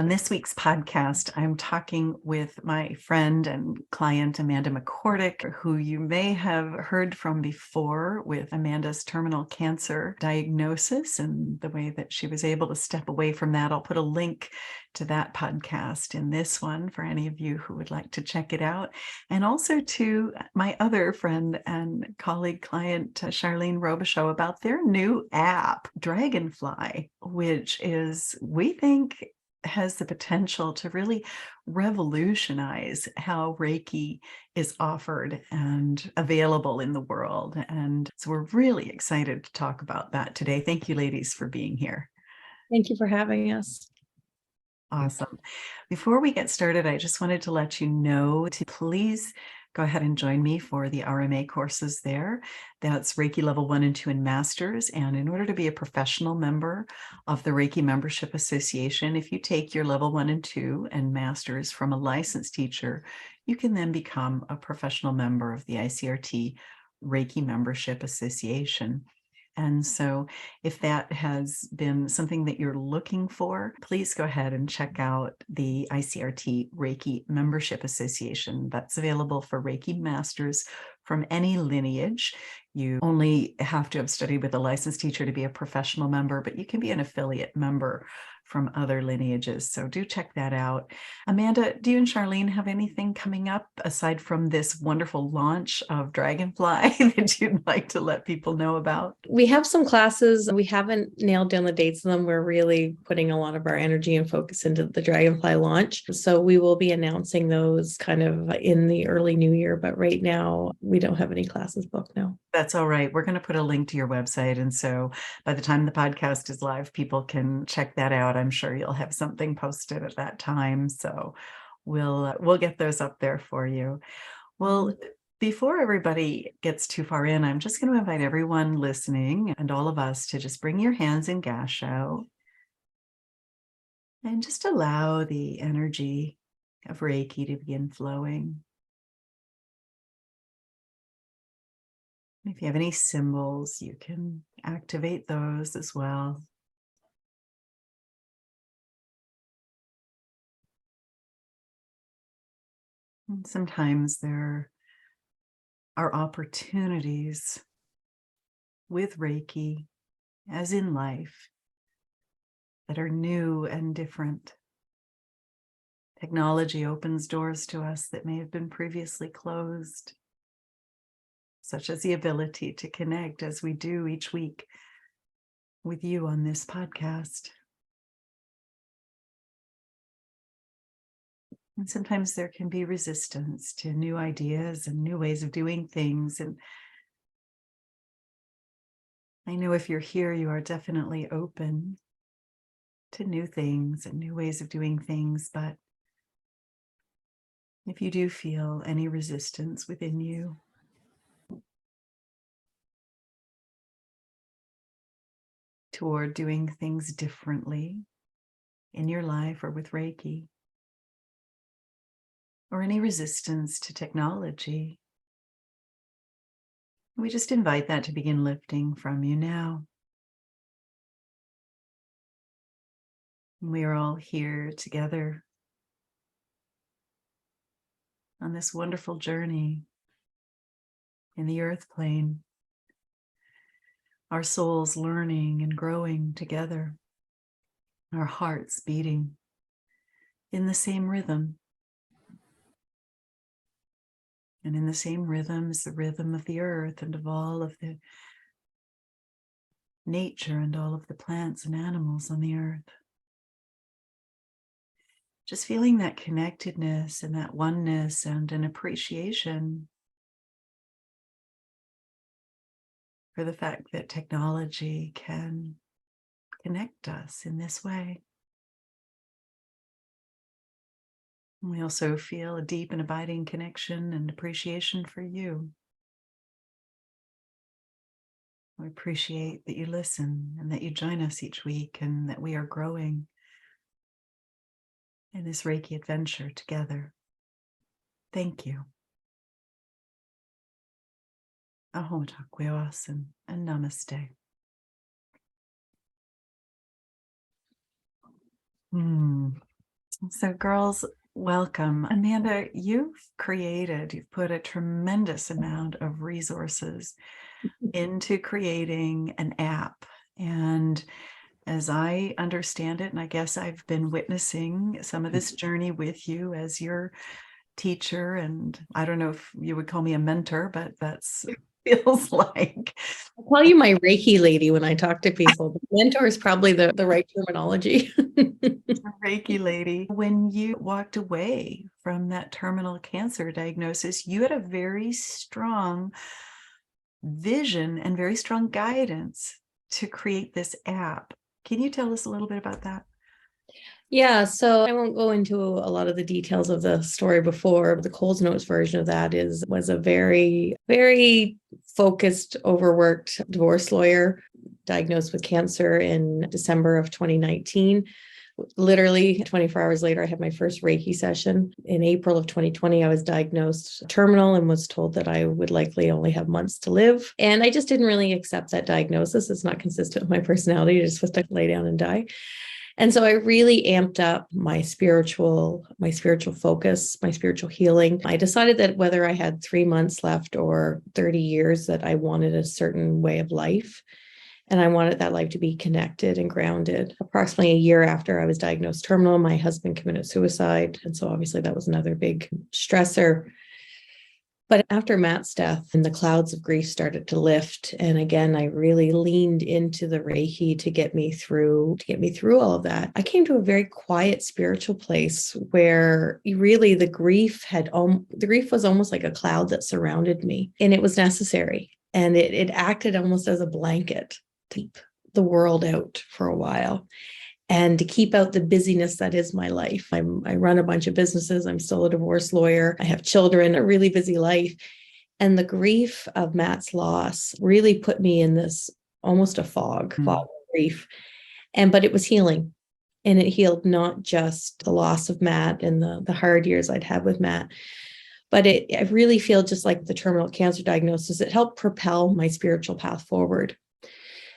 On this week's podcast, I'm talking with my friend and client, Amanda McCordic, who you may have heard from before with Amanda's terminal cancer diagnosis and the way that she was able to step away from that. I'll put a link to that podcast in this one for any of you who would like to check it out. And also to my other friend and colleague client, Charlene Robichaud, about their new app, Dragonfly, which is, we think, has the potential to really revolutionize how Reiki is offered and available in the world. And so we're really excited to talk about that today. Thank you, ladies, for being here. Thank you for having us. Awesome. Before we get started, I just wanted to let you know to please go ahead and join me for the RMA courses there. That's Reiki Level 1 and 2 and Masters. And in order to be a professional member of the Reiki Membership Association, if you take your Level 1 and 2 and Masters from a licensed teacher, you can then become a professional member of the ICRT Reiki Membership Association. And so if that has been something that you're looking for, please go ahead and check out the ICRT Reiki Membership Association. That's available for Reiki Masters from any lineage. You only have to have studied with a licensed teacher to be a professional member, but you can be an affiliate member from other lineages. So do check that out. Amanda, do you and Charlene have anything coming up aside from this wonderful launch of Dragonfly that you'd like to let people know about? We have some classes. We haven't nailed down the dates of them. We're really putting a lot of our energy and focus into the Dragonfly launch. So we will be announcing those kind of in the early new year. But right now, we don't have any classes booked now. That's all right. We're going to put a link to your website. And so by the time the podcast is live, people can check that out. I'm sure you'll have something posted at that time. So we'll get those up there for you. Well, before everybody gets too far in, I'm just going to invite everyone listening and all of us to just bring your hands in Gasho and just allow the energy of Reiki to begin flowing. If you have any symbols, you can activate those as well. And sometimes there are opportunities with Reiki, as in life, that are new and different. Technology opens doors to us that may have been previously closed, such as the ability to connect as we do each week with you on this podcast. And sometimes there can be resistance to new ideas and new ways of doing things. And I know if you're here, you are definitely open to new things and new ways of doing things. But if you do feel any resistance within you, toward doing things differently in your life or with Reiki, or any resistance to technology, we just invite that to begin lifting from you now. We are all here together on this wonderful journey in the earth plane, our souls learning and growing together, our hearts beating in the same rhythm. And in the same rhythm is the rhythm of the earth and of all of the nature and all of the plants and animals on the earth. Just feeling that connectedness and that oneness and an appreciation for the fact that technology can connect us in this way. We also feel a deep and abiding connection and appreciation for you. We appreciate that you listen and that you join us each week and that we are growing in this Reiki adventure together. Thank you. Aho Takweo-asan and Namaste. So, girls, welcome. Amanda, you've put a tremendous amount of resources into creating an app. And as I understand it, and I guess I've been witnessing some of this journey with you as your teacher, and I don't know if you would call me a mentor, but that's feels like I call you my Reiki lady when I talk to people. Mentor is probably the right terminology. Reiki lady. When you walked away from that terminal cancer diagnosis, you had a very strong vision and very strong guidance to create this app. Can you tell us a little bit about that? Yeah, so I won't go into a lot of the details of the story before. The Coles Notes version of that was a very, very focused, overworked divorce lawyer diagnosed with cancer in December of 2019. Literally 24 hours later, I had my first Reiki session. In April of 2020, I was diagnosed terminal and was told that I would likely only have months to live. And I just didn't really accept that diagnosis. It's not consistent with my personality. You're just supposed to lay down and die. And so I really amped up my spiritual focus, my spiritual healing. I decided that whether I had 3 months left or 30 years, that I wanted a certain way of life. And I wanted that life to be connected and grounded. Approximately a year after I was diagnosed terminal, my husband committed suicide. And so obviously that was another big stressor. But after Matt's death and the clouds of grief started to lift, and again, I really leaned into the Reiki to get me through all of that. I came to a very quiet spiritual place where really the grief was almost like a cloud that surrounded me, and it was necessary. And it acted almost as a blanket to keep the world out for a while and to keep out the busyness that is my life. I run a bunch of businesses. I'm still a divorce lawyer. I have children, a really busy life. And the grief of Matt's loss really put me in this almost a fog of grief. But it was healing. And it healed not just the loss of Matt and the hard years I'd had with Matt, but I really feel just like the terminal cancer diagnosis, it helped propel my spiritual path forward.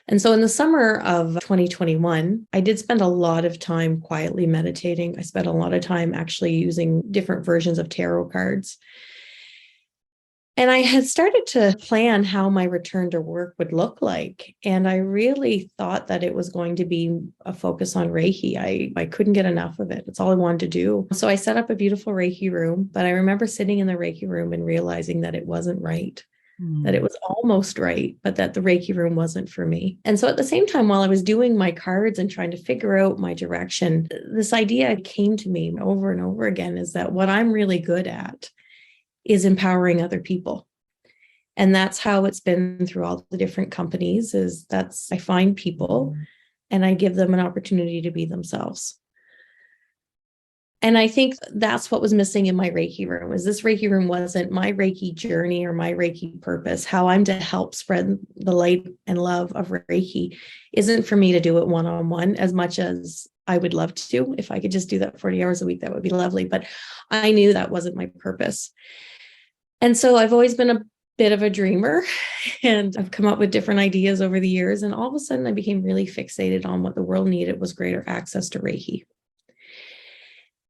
And so in the summer of 2021, I did spend a lot of time quietly meditating. I spent a lot of time actually using different versions of tarot cards. And I had started to plan how my return to work would look like. And I really thought that it was going to be a focus on Reiki. I couldn't get enough of it. It's all I wanted to do. So I set up a beautiful Reiki room, but I remember sitting in the Reiki room and realizing that it wasn't right. That it was almost right, but that the Reiki room wasn't for me. And so at the same time, while I was doing my cards and trying to figure out my direction, this idea came to me over and over again, is that what I'm really good at is empowering other people. And that's how it's been through all the different companies, I find people and I give them an opportunity to be themselves. And I think that's what was missing in my Reiki room, is this Reiki room wasn't my Reiki journey or my Reiki purpose. How I'm to help spread the light and love of Reiki isn't for me to do it one-on-one, as much as I would love to. If I could just do that 40 hours a week, that would be lovely. But I knew that wasn't my purpose. And so I've always been a bit of a dreamer, and I've come up with different ideas over the years. And all of a sudden I became really fixated on what the world needed was greater access to Reiki.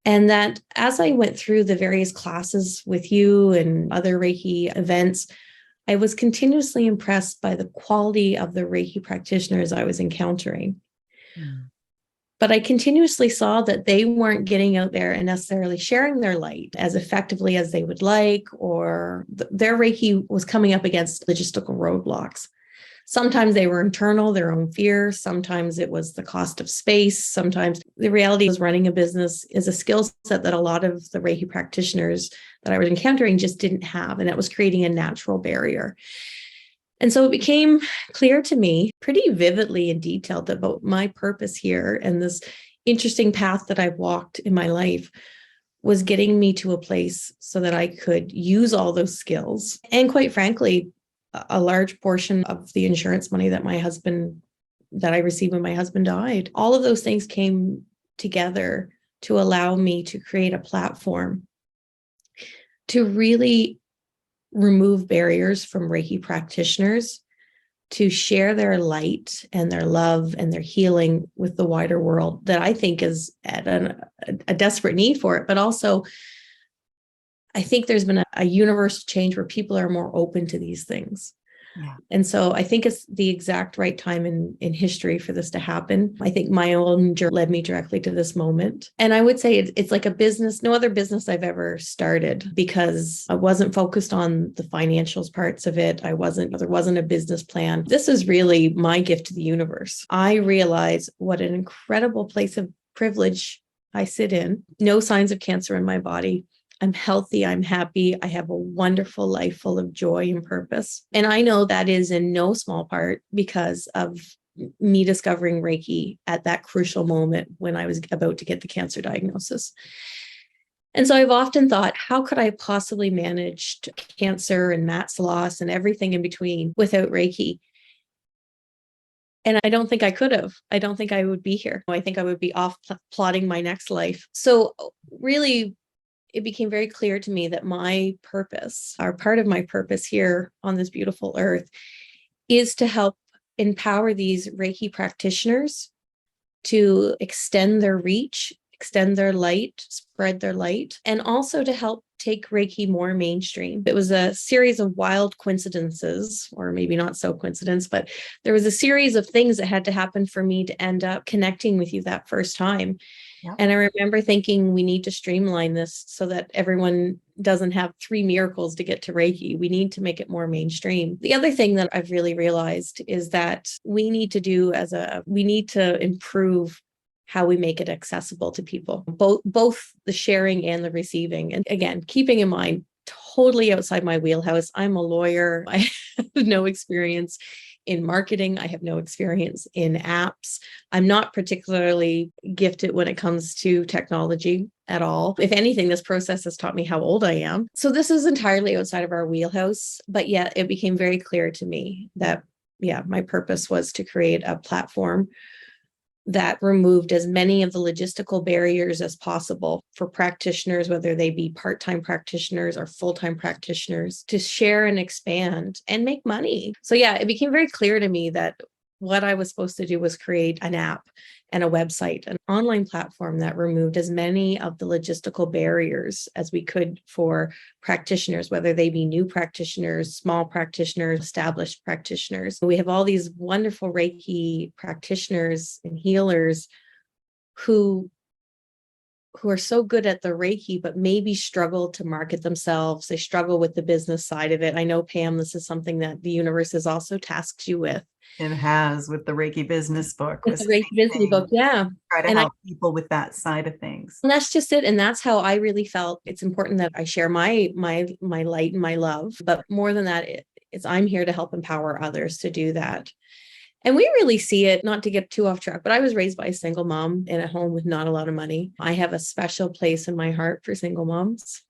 And that as I went through the various classes with you and other Reiki events, I was continuously impressed by the quality of the Reiki practitioners I was encountering. But I continuously saw that they weren't getting out there and necessarily sharing their light as effectively as they would like, or their Reiki was coming up against logistical roadblocks. Sometimes they were internal, their own fear. Sometimes it was the cost of space. Sometimes the reality was running a business is a skill set that a lot of the Reiki practitioners that I was encountering just didn't have. And that was creating a natural barrier. And so it became clear to me pretty vividly and detailed about my purpose here, and this interesting path that I've walked in my life was getting me to a place so that I could use all those skills. And quite frankly, a large portion of the insurance money that I received when my husband died, all of those things came together to allow me to create a platform to really remove barriers from Reiki practitioners to share their light and their love and their healing with the wider world that I think is at a desperate need for it. But also, I think there's been a universal change where people are more open to these things. Yeah. And so I think it's the exact right time in history for this to happen. I think my own journey led me directly to this moment. And I would say it's like a business, no other business I've ever started, because I wasn't focused on the financials parts of it. There wasn't a business plan. This is really my gift to the universe. I realize what an incredible place of privilege I sit in. No signs of cancer in my body. I'm healthy, I'm happy, I have a wonderful life full of joy and purpose. And I know that is in no small part because of me discovering Reiki at that crucial moment when I was about to get the cancer diagnosis. And so I've often thought, how could I possibly manage cancer and Matt's loss and everything in between without Reiki? And I don't think I could have. I don't think I would be here. I think I would be off plotting my next life. So really, it became very clear to me that my purpose, or part of my purpose here on this beautiful earth, is to help empower these Reiki practitioners to extend their reach, extend their light, spread their light, and also to help take Reiki more mainstream. It was a series of wild coincidences, or maybe not so coincidence, but there was a series of things that had to happen for me to end up connecting with you that first time. Yep. And I remember thinking we need to streamline this so that everyone doesn't have 3 miracles to get to Reiki. We need to make it more mainstream. The other thing that I've really realized is that we need to improve how we make it accessible to people, both the sharing and the receiving. And again, keeping in mind, totally outside my wheelhouse. I'm a lawyer. I have no experience in marketing. I have no experience in apps. I'm not particularly gifted when it comes to technology at all. If anything, this process has taught me how old I am. So this is entirely outside of our wheelhouse. But yet it became very clear to me that, my purpose was to create a platform that removed as many of the logistical barriers as possible for practitioners, whether they be part-time practitioners or full-time practitioners, to share and expand and make money. So it became very clear to me that what I was supposed to do was create an app and a website, an online platform that removed as many of the logistical barriers as we could for practitioners, whether they be new practitioners, small practitioners, established practitioners. We have all these wonderful Reiki practitioners and healers who are so good at the Reiki, but maybe struggle to market themselves. They struggle with the business side of it. I know, Pam, this is something that the universe has also tasked you with. It has, with the Reiki business book. With the Reiki business book, yeah. Try to help people with that side of things. And that's just it. And that's how I really felt. It's important that I share my light and my love. But more than that, it's I'm here to help empower others to do that. And we really see it, not to get too off track, but I was raised by a single mom in a home with not a lot of money. I have a special place in my heart for single moms.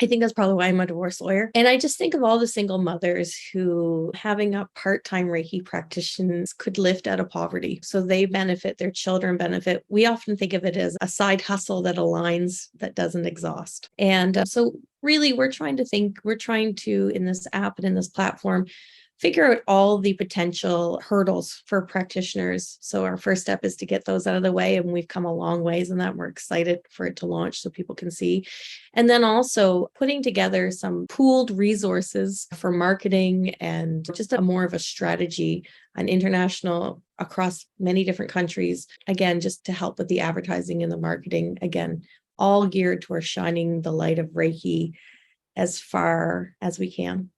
I think that's probably why I'm a divorce lawyer. And I just think of all the single mothers who having a part-time Reiki practitioners could lift out of poverty. So they benefit, their children benefit. We often think of it as a side hustle that aligns, that doesn't exhaust. And so really we're trying to, in this app and in this platform, figure out all the potential hurdles for practitioners. So our first step is to get those out of the way. And we've come a long ways in that. We're excited for it to launch so people can see. And then also putting together some pooled resources for marketing and just more of a strategy, an international across many different countries. Again, just to help with the advertising and the marketing. Again, all geared towards shining the light of Reiki as far as we can.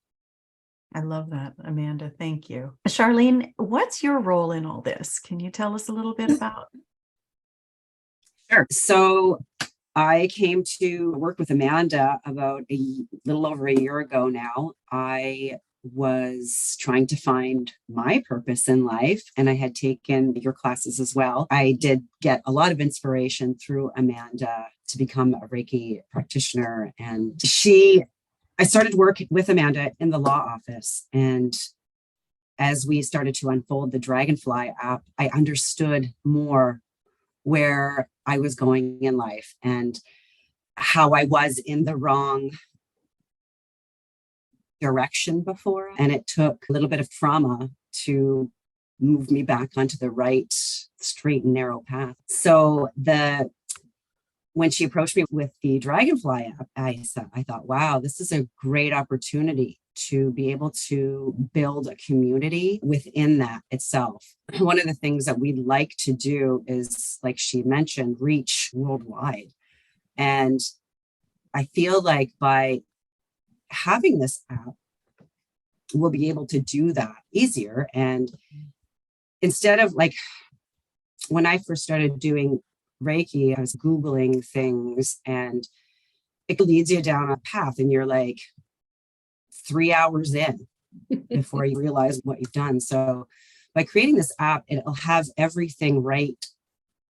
I love that, Amanda. Thank you. Charlene, what's your role in all this? Can you tell us a little bit about? Sure. So I came to work with Amanda about a little over a year ago now. I was trying to find my purpose in life, and I had taken your classes as well. I did get a lot of inspiration through Amanda to become a Reiki practitioner, and I started working with Amanda in the law office. And as we started to unfold the Dragonfly app, I understood more where I was going in life and how I was in the wrong direction before, and it took a little bit of trauma to move me back onto the right, straight and narrow path. So when she approached me with the Dragonfly app, I thought, wow, this is a great opportunity to be able to build a community within that itself. One of the things that we'd like to do is, like she mentioned, reach worldwide. And I feel like by having this app, we'll be able to do that easier. And instead of, like, when I first started doing Reiki, I was Googling things and it leads you down a path and you're like 3 hours in before you realize what you've done. So by creating this app, it'll have everything right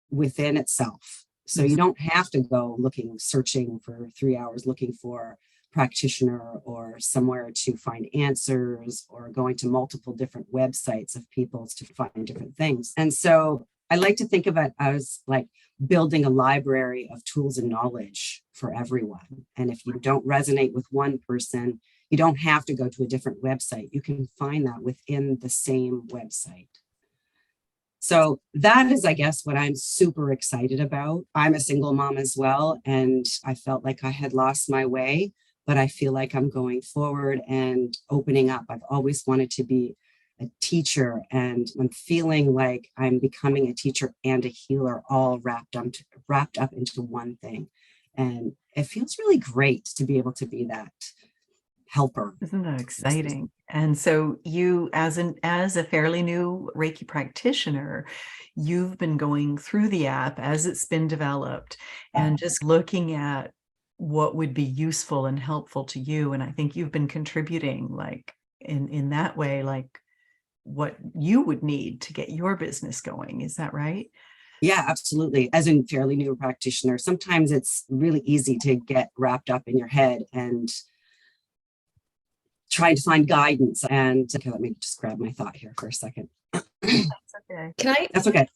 within itself. So you don't have to go searching for 3 hours, looking for practitioner or somewhere to find answers, or going to multiple different websites of people to find different things. And so I like to think of it as like building a library of tools and knowledge for everyone. And if you don't resonate with one person, you don't have to go to a different website. You can find that within the same website. So that is, I guess, what I'm super excited about. I'm a single mom as well, and I felt like I had lost my way, but I feel like I'm going forward and opening up. I've always wanted to be a teacher, and I'm feeling like I'm becoming a teacher and a healer, all wrapped up into one thing. And it feels really great to be able to be that helper. Isn't that exciting? And so you, as a fairly new Reiki practitioner, you've been going through the app as it's been developed and just looking at what would be useful and helpful to you. And I think you've been contributing, like, in that way, like what you would need to get your business going. Is that right? Yeah, absolutely. As a fairly new practitioner, sometimes it's really easy to get wrapped up in your head and trying to find guidance. And okay, let me just grab my thought here for a second. That's okay. That's okay.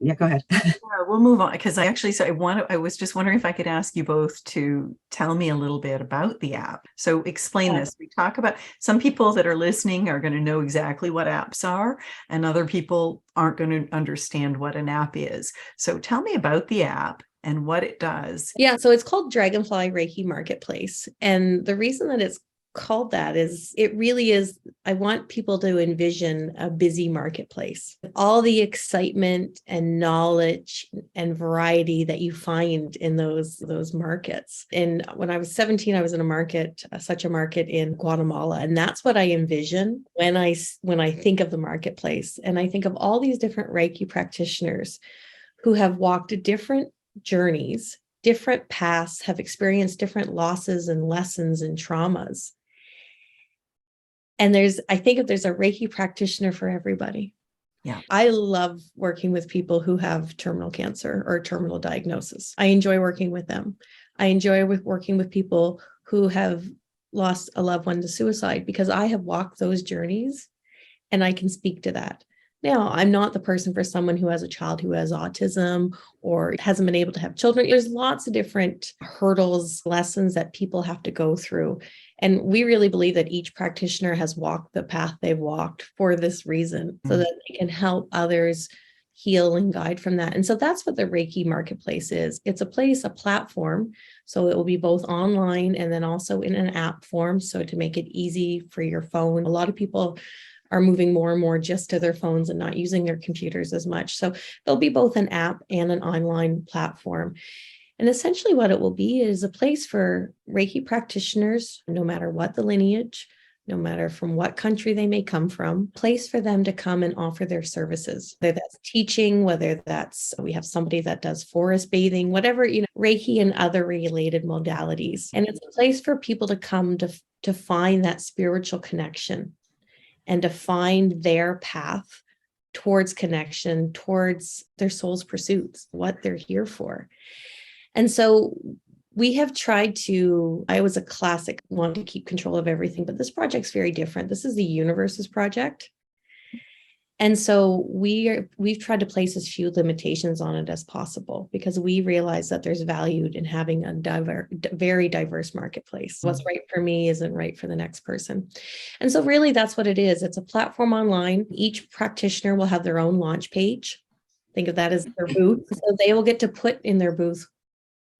Yeah, go ahead. Yeah, we'll move on, because I was just wondering if I could ask you both to tell me a little bit about the app. So explain this. We talk about, some people that are listening are going to know exactly what apps are, and other people aren't going to understand what an app is. So tell me about the app and what it does. Yeah, so it's called Dragonfly Reiki Marketplace. And the reason that it's called that is it really is, I want people to envision a busy marketplace. All the excitement and knowledge and variety that you find in those markets. And when I was 17, I was in such a market in Guatemala. And that's what I envision when I think of the marketplace. And I think of all these different Reiki practitioners who have walked different journeys, different paths, have experienced different losses and lessons and traumas. And I think if there's a Reiki practitioner for everybody. Yeah. I love working with people who have terminal cancer or terminal diagnosis. I enjoy working with them. I enjoy working with people who have lost a loved one to suicide, because I have walked those journeys and I can speak to that. Now, I'm not the person for someone who has a child who has autism or hasn't been able to have children. There's lots of different hurdles, lessons that people have to go through. And we really believe that each practitioner has walked the path they've walked for this reason, so that they can help others heal and guide from that. And so that's what the Reiki Marketplace is. It's a platform. So it will be both online and then also in an app form. So to make it easy for your phone. A lot of people are moving more and more just to their phones and not using their computers as much. So there'll be both an app and an online platform. And essentially what it will be is a place for Reiki practitioners, no matter what the lineage, no matter from what country they may come from, place for them to come and offer their services, whether that's teaching, whether that's, we have somebody that does forest bathing, whatever, Reiki and other related modalities. And it's a place for people to come to find that spiritual connection and to find their path towards connection, towards their soul's pursuits, what they're here for. And so we have tried I was a classic, want to keep control of everything, but this project's very different. This is the universe's project. And so we've tried to place as few limitations on it as possible, because we realize that there's value in having a very diverse marketplace. What's right for me isn't right for the next person. And so really that's what it is. It's a platform online. Each practitioner will have their own launch page. Think of that as their booth. So they will get to put in their booth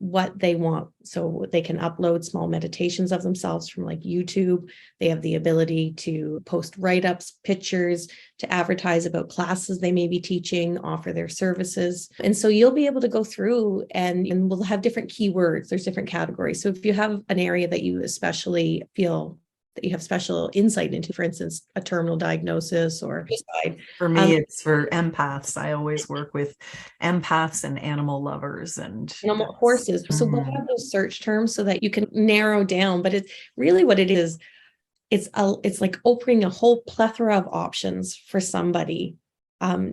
what they want. So they can upload small meditations of themselves from like YouTube. They have the ability to post write-ups, pictures, to advertise about classes they may be teaching, offer their services. And so you'll be able to go through and we'll have different keywords. There's different categories. So if you have an area that you especially feel that you have special insight into, for instance, a terminal diagnosis or suicide. For me, it's for empaths. I always work with empaths and animal lovers and animal horses. So we'll have those search terms so that you can narrow down. But it's really what it is. It's like opening a whole plethora of options for somebody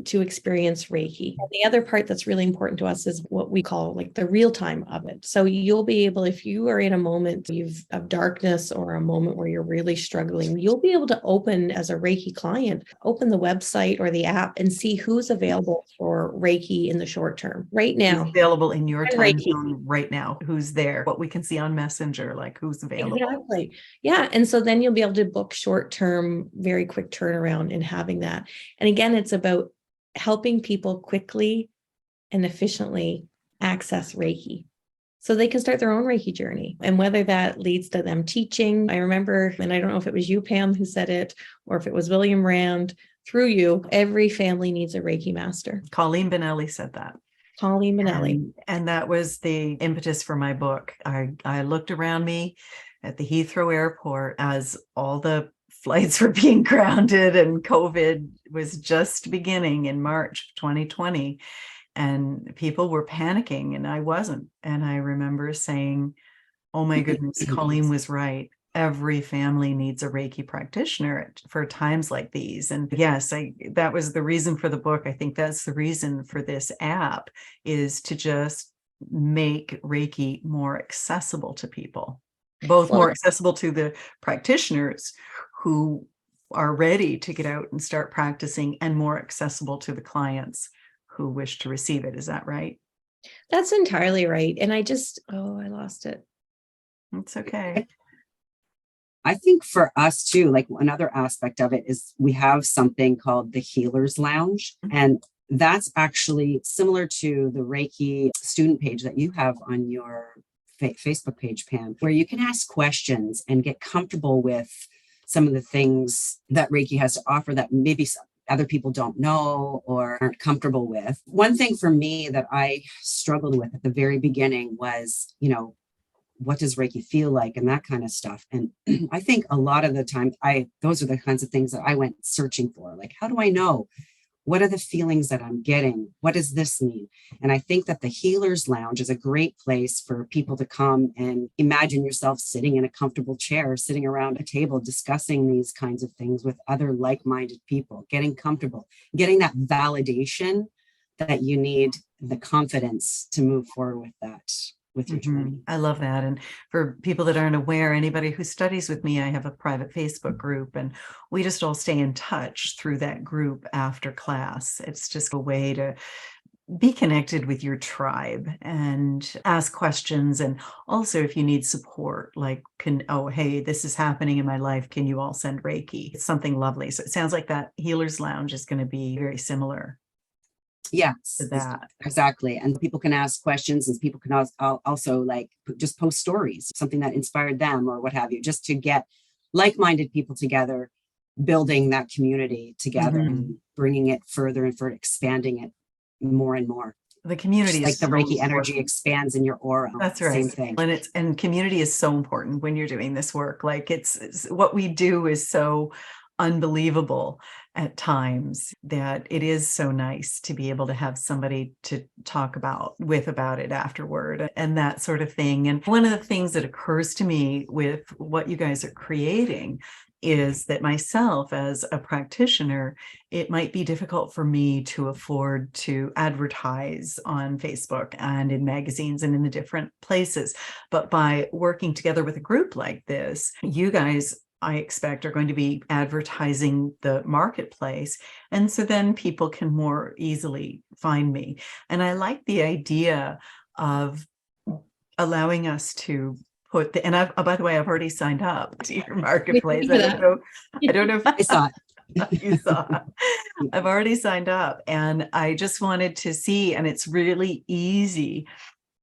to experience Reiki. And the other part that's really important to us is what we call like the real time of it. So you'll be able, if you are in a moment of darkness or a moment where you're really struggling, you'll be able to open as a Reiki client, open the website or the app and see who's available for Reiki in the short term right now. Who's available in your time Reiki. zone right now, who's there, what we can see on Messenger, like who's available. Exactly. Yeah. And so then you'll be able to book short term, very quick turnaround and having that. And again, it's about helping people quickly and efficiently access Reiki so they can start their own Reiki journey. And whether that leads to them teaching, I remember, and I don't know if it was you, Pam, who said it, or if it was William Rand through you, every family needs a Reiki master. Colleen Benelli said that. Colleen Benelli. And that was the impetus for my book. I looked around me at the Heathrow airport as all the flights were being grounded and COVID was just beginning in March 2020. And people were panicking and I wasn't. And I remember saying, oh my goodness, Colleen was right. Every family needs a Reiki practitioner for times like these. And yes, that was the reason for the book. I think that's the reason for this app, is to just make Reiki more accessible to people, both more accessible to the practitioners who are ready to get out and start practicing, and more accessible to the clients who wish to receive it. Is that right? That's entirely right. And I lost it. It's okay. I think for us too, like another aspect of it is we have something called the Healer's Lounge. And that's actually similar to the Reiki student page that you have on your Facebook page, Pam, where you can ask questions and get comfortable with some of the things that Reiki has to offer that maybe some other people don't know or aren't comfortable with. One thing for me that I struggled with at the very beginning was, what does Reiki feel like and that kind of stuff. And I think a lot of the time, those are the kinds of things that I went searching for. Like, how do I know? What are the feelings that I'm getting? What does this mean? And I think that the Healer's Lounge is a great place for people to come and imagine yourself sitting in a comfortable chair, sitting around a table, discussing these kinds of things with other like-minded people, getting comfortable, getting that validation that you need, the confidence to move forward with that. With your journey. I love that. And for people that aren't aware, anybody who studies with me, I have a private Facebook group and we just all stay in touch through that group after class. It's just a way to be connected with your tribe and ask questions. And also if you need support, like, hey, this is happening in my life. Can you all send Reiki? It's something lovely. So it sounds like that Healer's Lounge is going to be very similar. Yes, that. Exactly. And people can ask questions and people can also like just post stories, something that inspired them or what have you, just to get like-minded people together, building that community together and bringing it further and further, expanding it more and more. The community just like the Reiki energy expands in your aura. That's right. Same thing. And community is so important when you're doing this work. Like it's what we do is so unbelievable at times that it is so nice to be able to have somebody to talk about it afterward and that sort of thing. And one of the things that occurs to me with what you guys are creating is that myself as a practitioner, it might be difficult for me to afford to advertise on Facebook and in magazines and in the different places. But by working together with a group like this, you guys I expect, are going to be advertising the marketplace. And so then people can more easily find me. And I like the idea of allowing us to put the, and I've, oh, by the way, I've already signed up to your marketplace. I don't know if I saw it. you saw. I've already signed up, and I just wanted to see, and it's really easy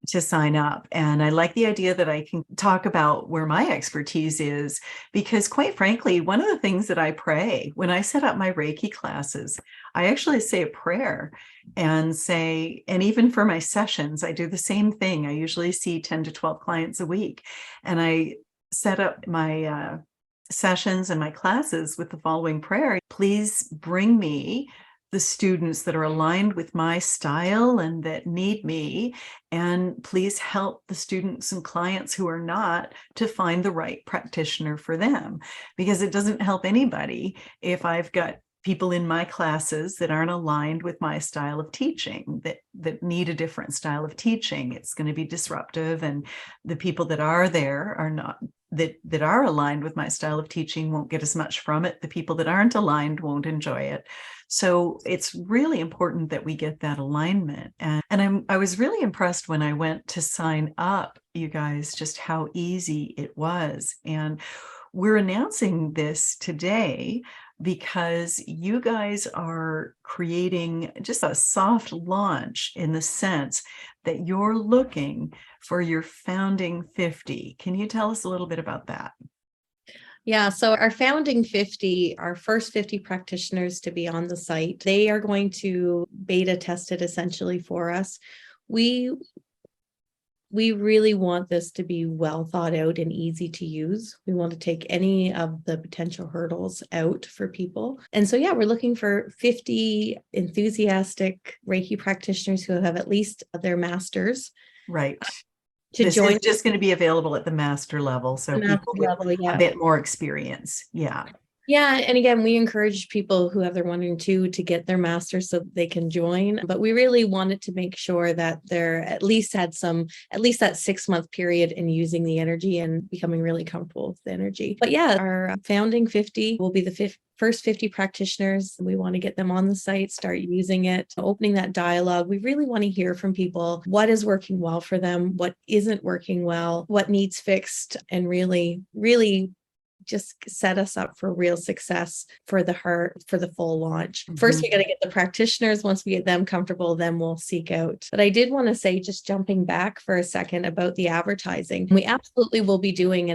to sign up. And I like the idea that I can talk about where my expertise is, because quite frankly, one of the things that I pray when I set up my Reiki classes, I actually say a prayer and say, and even for my sessions, I do the same thing. I usually see 10 to 12 clients a week. And I set up my sessions and my classes with the following prayer: please bring me the students that are aligned with my style and that need me, and please help the students and clients who are not to find the right practitioner for them, because it doesn't help anybody if I've got people in my classes that aren't aligned with my style of teaching, that need a different style of teaching. It's going to be disruptive, and the people that are there are not, that are aligned with my style of teaching won't get as much from it. The people that aren't aligned won't enjoy it. So it's really important that we get that alignment. And I was really impressed when I went to sign up, you guys, just how easy it was. And we're announcing this today because you guys are creating just a soft launch, in the sense that you're looking for your founding 50. Can you tell us a little bit about that? Yeah, so our founding 50, our first 50 practitioners to be on the site, they are going to beta test it essentially for us. We really want this to be well thought out and easy to use. We want to take any of the potential hurdles out for people. And so, yeah, we're looking for 50 enthusiastic Reiki practitioners who have at least their masters. Right. This is just going to be available at the master level. So people with yeah, a bit more experience. Yeah. Yeah. And again, we encourage people who have their 1 and 2 to get their master's so they can join. But we really wanted to make sure that they're at least that 6-month period in using the energy and becoming really comfortable with the energy. But yeah, our founding 50 will be the first 50 practitioners. We want to get them on the site, start using it, opening that dialogue. We really want to hear from people what is working well for them, what isn't working well, what needs fixed, and really just set us up for real success for the full launch. First, we got to get the practitioners. Once we get them comfortable, then we'll seek out. But I did want to say, just jumping back for a second about the advertising, we absolutely will be doing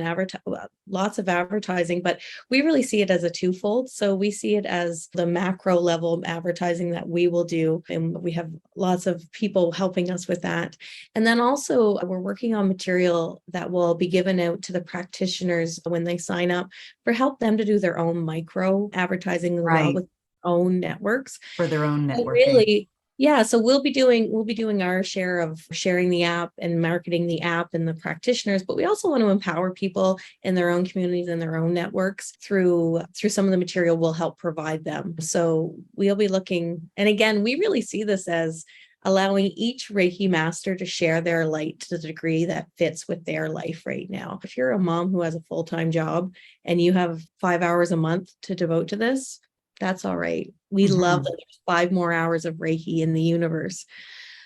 lots of advertising, but we really see it as a twofold. So we see it as the macro level advertising that we will do, and we have lots of people helping us with that. And then also we're working on material that will be given out to the practitioners when they sign up, for help them to do their own micro advertising Right. with their own networks. For their own networking. Really, yeah. So we'll be doing our share of sharing the app and marketing the app and the practitioners, but we also want to empower people in their own communities and their own networks through some of the material we'll help provide them. So we'll be looking, and again, we really see this as allowing each Reiki master to share their light to the degree that fits with their life right now. If you're a mom who has a full-time job and you have 5 hours a month to devote to this, that's all right. We love that there's 5 more hours of Reiki in the universe.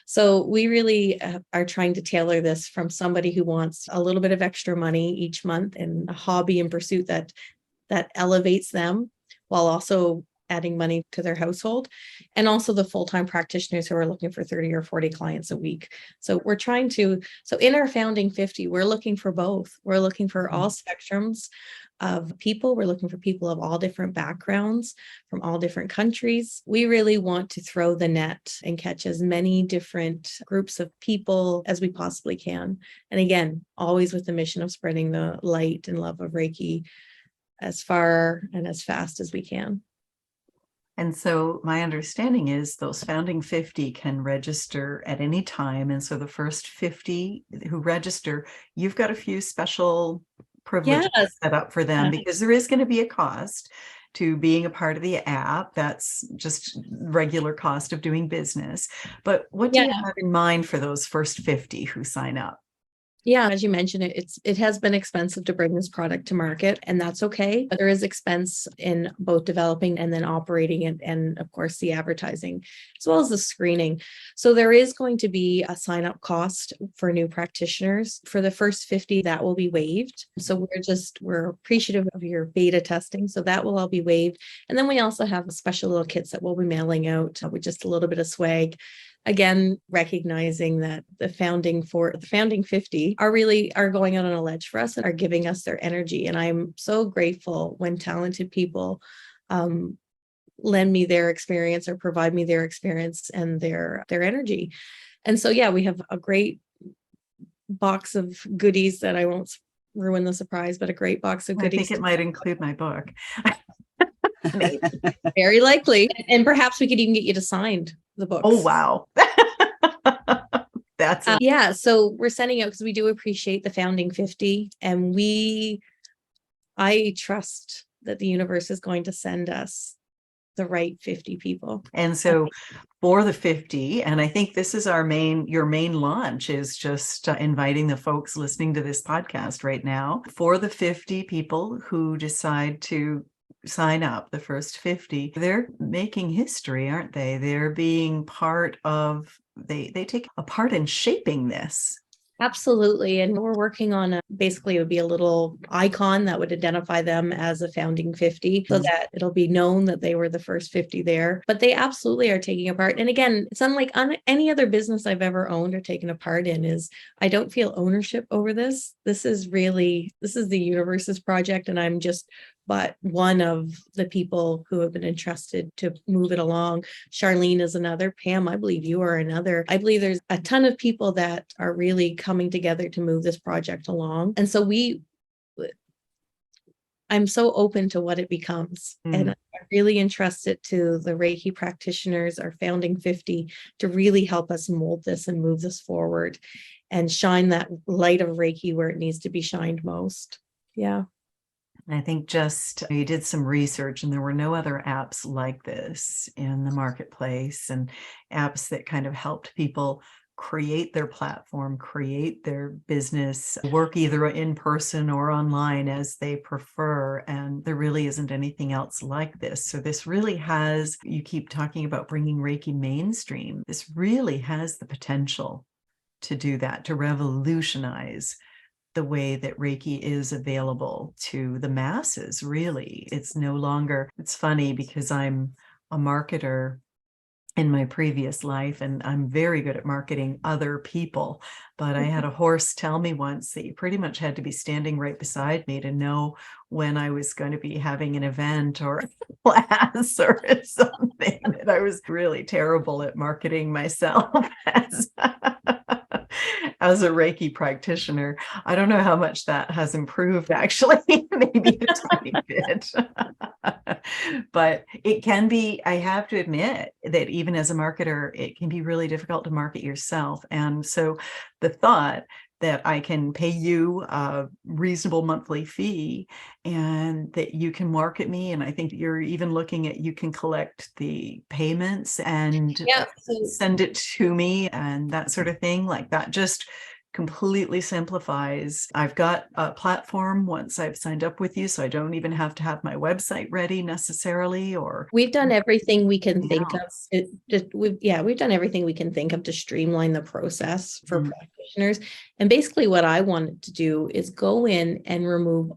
So we really are trying to tailor this from somebody who wants a little bit of extra money each month and a hobby and pursuit that elevates them, while also adding money to their household, and also the full-time practitioners who are looking for 30 or 40 clients a week. So in our founding 50, we're looking for both. We're looking for all spectrums of people. We're looking for people of all different backgrounds from all different countries. We really want to throw the net and catch as many different groups of people as we possibly can. And again, always with the mission of spreading the light and love of Reiki as far and as fast as we can. And so my understanding is those founding 50 can register at any time. And so the first 50 who register, you've got a few special privileges set up for them, because there is going to be a cost to being a part of the app. That's just regular cost of doing business. But what do you have in mind for those first 50 who sign up? Yeah, as you mentioned, it has been expensive to bring this product to market, and that's okay. But there is expense in both developing and then operating it, and of course the advertising, as well as the screening. So there is going to be a sign-up cost for new practitioners. For the first 50, that will be waived. So we're appreciative of your beta testing. So that will all be waived. And then we also have special little kits that we'll be mailing out with just a little bit of swag. Again, recognizing that the founding 50 are going out on a ledge for us and are giving us their energy. And I'm so grateful when talented people lend me their experience or provide me their experience and their energy. And so, yeah, we have a great box of goodies that I won't ruin the surprise, but a great box of goodies. I think it might include my book. Very likely. And perhaps we could even get you to sign the books. Oh, wow. That's yeah. So we're sending out because we do appreciate the founding 50, and I trust that the universe is going to send us the right 50 people. And so for the 50, and I think this is your main launch is just inviting the folks listening to this podcast right now. For the 50 people who decide to sign up, the first 50, they're making history, aren't they? They're being part of, they take a part in shaping this. Absolutely. And we're working on basically it would be a little icon that would identify them as a founding 50 so that it'll be known that they were the first 50 there. But they absolutely are taking a part. And again, it's unlike any other business I've ever owned or taken a part in is I don't feel ownership over this. This is the universe's project. And I'm just but one of the people who have been entrusted to move it along. Charlene is another. Pam, I believe you are another. I believe there's a ton of people that are really coming together to move this project along. And so I'm so open to what it becomes. And I really entrust it to the Reiki practitioners, our founding 50, to really help us mold this and move this forward and shine that light of Reiki where it needs to be shined most. Yeah. I think you did some research and there were no other apps like this in the marketplace, and apps that kind of helped people create their platform, create their business, work either in person or online as they prefer. And there really isn't anything else like this. So this really you keep talking about bringing Reiki mainstream. This really has the potential to do that, to revolutionize the way that Reiki is available to the masses, really. It's funny because I'm a marketer in my previous life, and I'm very good at marketing other people. But I had a horse tell me once that you pretty much had to be standing right beside me to know when I was going to be having an event or a class or something. And I was really terrible at marketing myself as a Reiki practitioner. I don't know how much that has improved, actually, maybe a tiny bit. But it can be, I have to admit that even as a marketer, it can be really difficult to market yourself. And so the thought that I can pay you a reasonable monthly fee and that you can market me. And I think you're even looking at, you can collect the payments and send it to me and that sort of thing. Like that just completely simplifies. I've got a platform once I've signed up with you, so I don't even have to have my website ready necessarily. Or we've done everything we can think of. We've done everything we can think of to streamline the process for practitioners. And basically what I wanted to do is go in and remove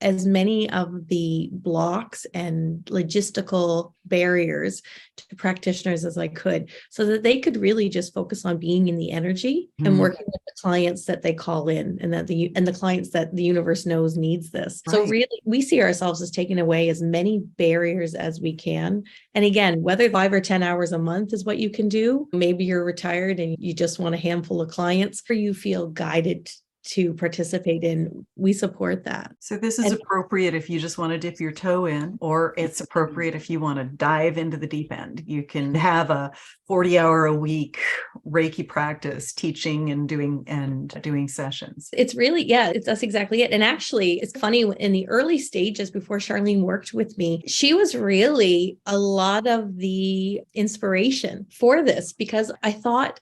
as many of the blocks and logistical barriers to practitioners as I could, so that they could really just focus on being in the energy and working with the clients that they call in, and the clients that the universe knows needs this. Right. So really, we see ourselves as taking away as many barriers as we can. And again, whether 5 or 10 hours a month is what you can do, maybe you're retired and you just want a handful of clients, or you feel guided to participate in, we support that. So this is appropriate if you just want to dip your toe in, or it's appropriate if you want to dive into the deep end. You can have a 40-hour-a-week Reiki practice teaching and doing sessions. It's really, that's exactly it. And actually, it's funny, in the early stages before Charlene worked with me, she was really a lot of the inspiration for this, because I thought,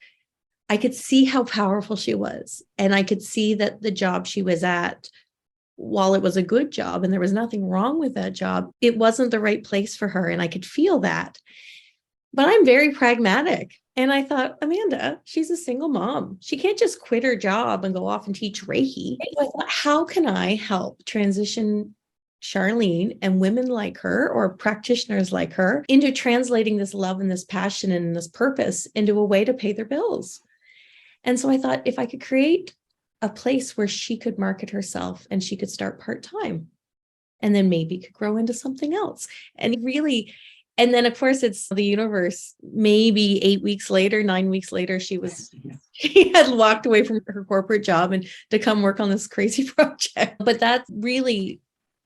I could see how powerful she was. And I could see that the job she was at, while it was a good job and there was nothing wrong with that job, it wasn't the right place for her. And I could feel that. But I'm very pragmatic. And I thought, Amanda, she's a single mom. She can't just quit her job and go off and teach Reiki. So I thought, how can I help transition Charlene and women like her, or practitioners like her, into translating this love and this passion and this purpose into a way to pay their bills? And so I thought, if I could create a place where she could market herself and she could start part-time and then maybe could grow into something else. And really, and then of course it's the universe. Maybe 8 weeks later, 9 weeks later, she had walked away from her corporate job and to come work on this crazy project. But that's really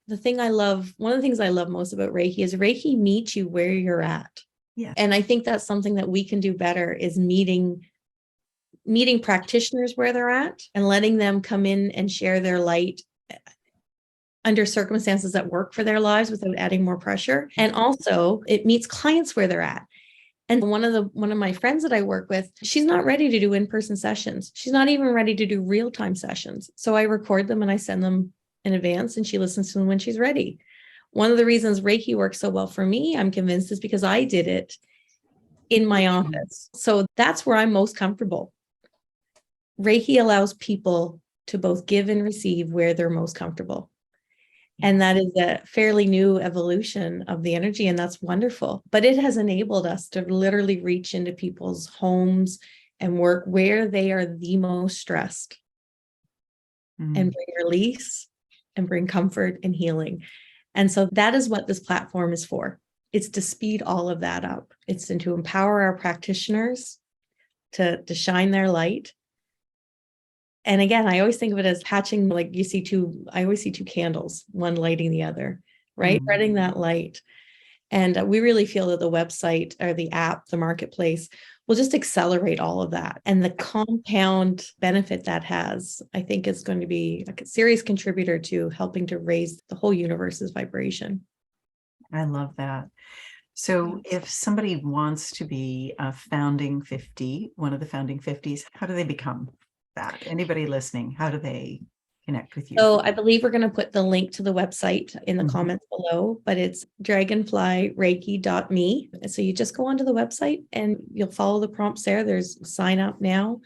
the thing I love. One of the things I love most about Reiki is Reiki meets you where you're at. Yeah. And I think that's something that we can do better, is meeting practitioners where they're at and letting them come in and share their light under circumstances that work for their lives without adding more pressure. And also it meets clients where they're at. And one of my friends that I work with, she's not ready to do in-person sessions. She's not even ready to do real-time sessions. So I record them and I send them in advance and she listens to them when she's ready. One of the reasons Reiki works so well for me, I'm convinced, is because I did it in my office. So that's where I'm most comfortable. Reiki allows people to both give and receive where they're most comfortable. And that is a fairly new evolution of the energy, and that's wonderful. But it has enabled us to literally reach into people's homes and work where they are the most stressed and bring release and bring comfort and healing. And so that is what this platform is for. It's to speed all of that up. It's to empower our practitioners to shine their light. And again, I always think of it as patching, like I always see two candles, one lighting the other, right? Spreading that light. And we really feel that the website or the app, the marketplace, will just accelerate all of that. And the compound benefit that has, I think, is going to be a serious contributor to helping to raise the whole universe's vibration. I love that. So if somebody wants to be a founding 50, one of the founding 50s, how do they become that? Anybody listening, how do they connect with you? So I believe we're going to put the link to the website in the comments below, but it's dragonflyreiki.me. So you just go onto the website and you'll follow the prompts there. There's sign up now,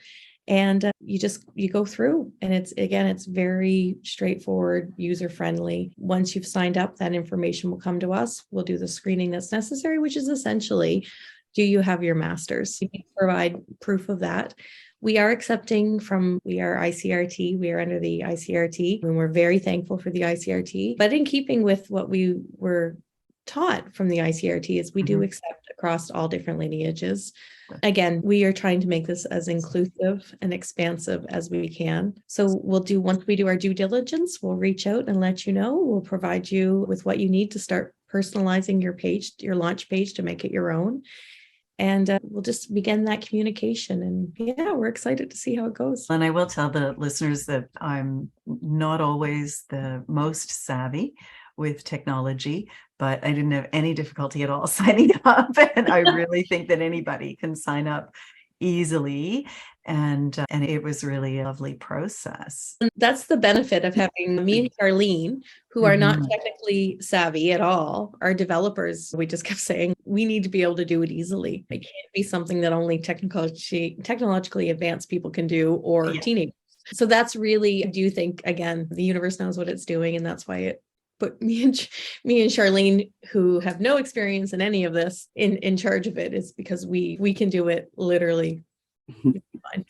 and you go through, and it's very straightforward, user friendly. Once you've signed up, that information will come to us. We'll do the screening that's necessary, which is essentially, do you have your master's? You can provide proof of that. We are accepting we are ICRT. We are under the ICRT, and we're very thankful for the ICRT. But in keeping with what we were taught from the ICRT, is we do accept across all different lineages. Again, we are trying to make this as inclusive and expansive as we can. So once we do our due diligence, we'll reach out and let you know. We'll provide you with what you need to start personalizing your page, your launch page, to make it your own. And we'll just begin that communication. And yeah, we're excited to see how it goes. And I will tell the listeners that I'm not always the most savvy with technology, but I didn't have any difficulty at all signing up. And I really think that anybody can sign up easily. And it was really a lovely process. And that's the benefit of having me and Charlene, who are not technically savvy at all, are developers. We just kept saying, we need to be able to do it easily. It can't be something that only technologically advanced people can do, or teenagers. So that's really, I do think, again, the universe knows what it's doing. And that's why it put me and Charlene, who have no experience in any of this, in charge of it. Is because we can do it literally.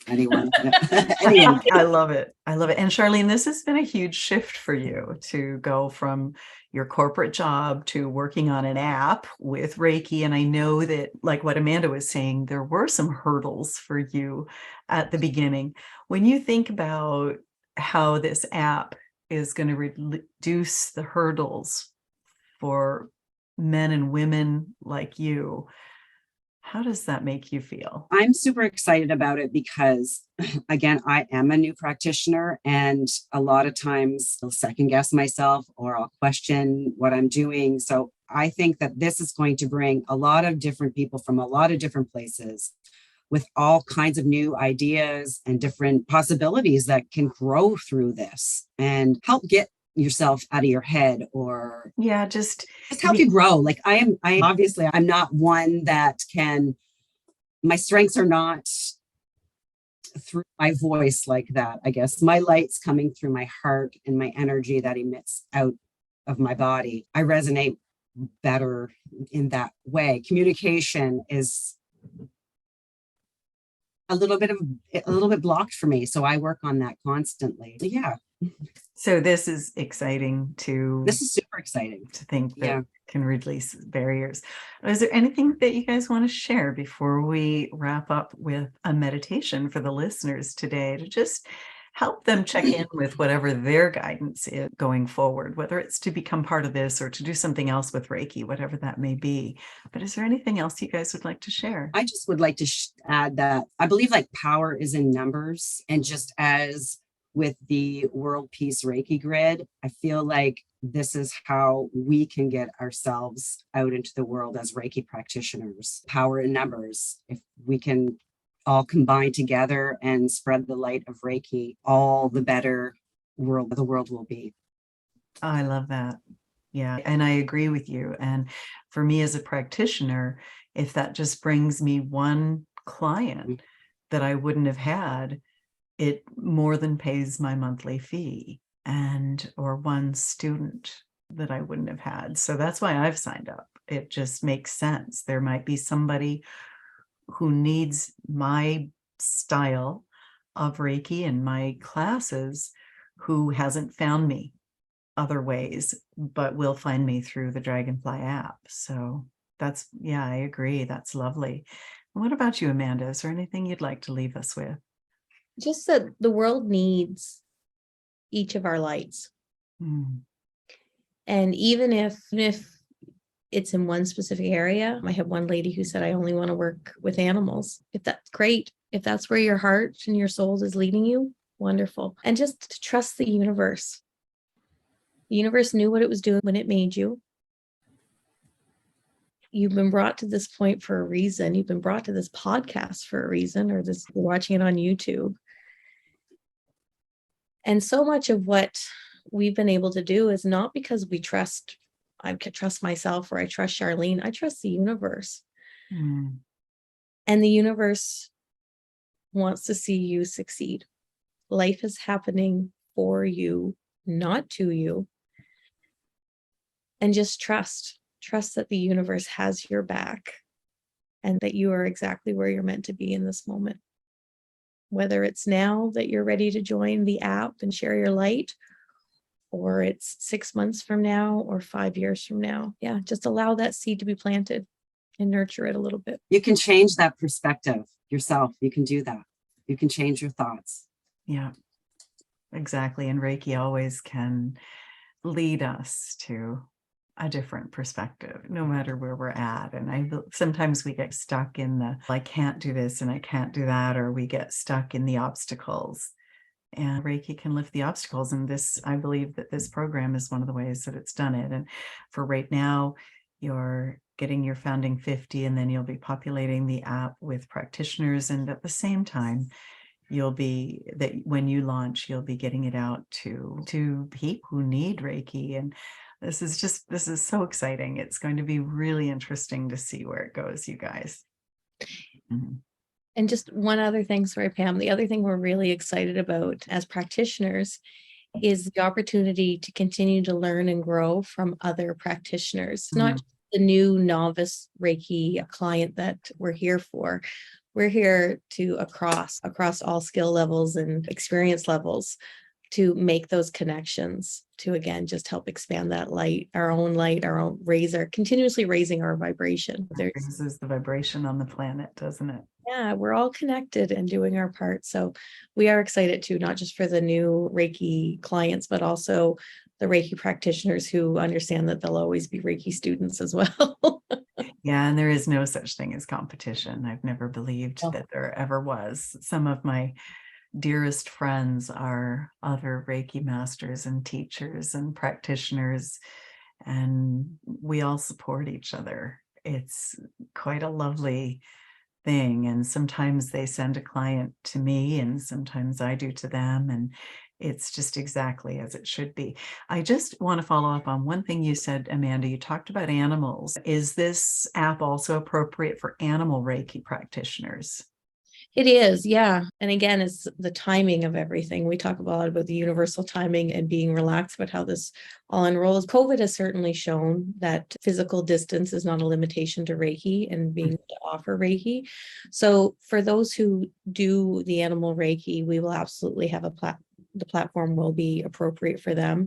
Anyone. I love it. And Charlene, this has been a huge shift for you to go from your corporate job to working on an app with Reiki. And I know that, like what Amanda was saying, there were some hurdles for you at the beginning. When you think about how this app is going to reduce the hurdles for men and women like you, how does that make you feel? I'm super excited about it because, again, I am a new practitioner, and a lot of times I'll second guess myself or I'll question what I'm doing. So I think that this is going to bring a lot of different people from a lot of different places with all kinds of new ideas and different possibilities that can grow through this and help get yourself out of your head, or Yeah, just help you grow. Like I obviously I'm not one that can, my strengths are not through my voice like that. I guess my light's coming through my heart and my energy that emits out of my body. I resonate better in that way. Communication is a little bit blocked for me, so I work on that constantly. Yeah, so this is exciting this is super exciting to think that Yeah. can release barriers. Is there anything that you guys want to share before we wrap up with a meditation for the listeners today to just help them check in with whatever their guidance is going forward, whether it's to become part of this or to do something else with Reiki, whatever that may be. But is there anything else you guys would like to share? I just would like to add that I believe like power is in numbers, and just as with the World Peace Reiki grid, I feel like this is how we can get ourselves out into the world as Reiki practitioners. Power in numbers. If we can all combine together and spread the light of Reiki, all the better the world will be. I love that. Yeah, and I agree with you. And for me as a practitioner, if that just brings me one client that I wouldn't have had, it more than pays my monthly fee, and or one student that I wouldn't have had. So that's why I've signed up. It just makes sense. There might be somebody who needs my style of Reiki and my classes who hasn't found me other ways, but will find me through the Dragonfly app. So that's, yeah, I agree. That's lovely. What about you, Amanda? Is there anything you'd like to leave us with? Just that the world needs each of our lights. And even if it's in one specific area, I have one lady who said, I only want to work with animals. If that's great, if that's where your heart and your soul is leading you, wonderful. And just to trust the universe. The universe knew what it was doing when it made you. You've been brought to this point for a reason. You've been brought to this podcast for a reason, or this, you're watching it on YouTube. And so much of what we've been able to do is not because we trust, I trust myself or I trust Charlene. I trust the universe. And the universe wants to see you succeed. Life is happening for you, not to you. And just trust that the universe has your back and that you are exactly where you're meant to be in this moment. Whether it's now that you're ready to join the app and share your light, or it's 6 months from now or 5 years from now. Yeah, just allow that seed to be planted and nurture it a little bit. You can change that perspective yourself. You can do that. You can change your thoughts. Yeah, exactly. And Reiki always can lead us to a different perspective, no matter where we're at. And sometimes we get stuck in the, I can't do this and I can't do that, or we get stuck in the obstacles. And Reiki can lift the obstacles. And this, I believe that this program is one of the ways that it's done it. And for right now, you're getting your founding 50, and then you'll be populating the app with practitioners. And at the same time, when you launch, you'll be getting it out to people who need Reiki. And this is so exciting. It's going to be really interesting to see where it goes, you guys. And just one other thing, sorry, Pam, the other thing we're really excited about as practitioners is the opportunity to continue to learn and grow from other practitioners, not just the new novice Reiki client that we're here for. We're here to across all skill levels and experience levels to make those connections, to again just help expand that light, our own continuously raising our vibration. It raises the vibration on the planet, doesn't it? Yeah, we're all connected and doing our part. So we are excited too, not just for the new Reiki clients, but also the Reiki practitioners who understand that they'll always be Reiki students as well. Yeah, and there is no such thing as competition. I've never believed that there ever was. Some of my dearest friends are other Reiki masters and teachers and practitioners, and we all support each other. It's quite a lovely thing. And sometimes they send a client to me and sometimes I do to them. And it's just exactly as it should be. I just want to follow up on one thing you said, Amanda. You talked about animals. Is this app also appropriate for animal Reiki practitioners? It is, yeah. And again, it's the timing of everything. We talk a lot about the universal timing and being relaxed, but how this all unrolls. COVID has certainly shown that physical distance is not a limitation to Reiki and being able to offer Reiki. So for those who do the animal Reiki, we will absolutely have the platform will be appropriate for them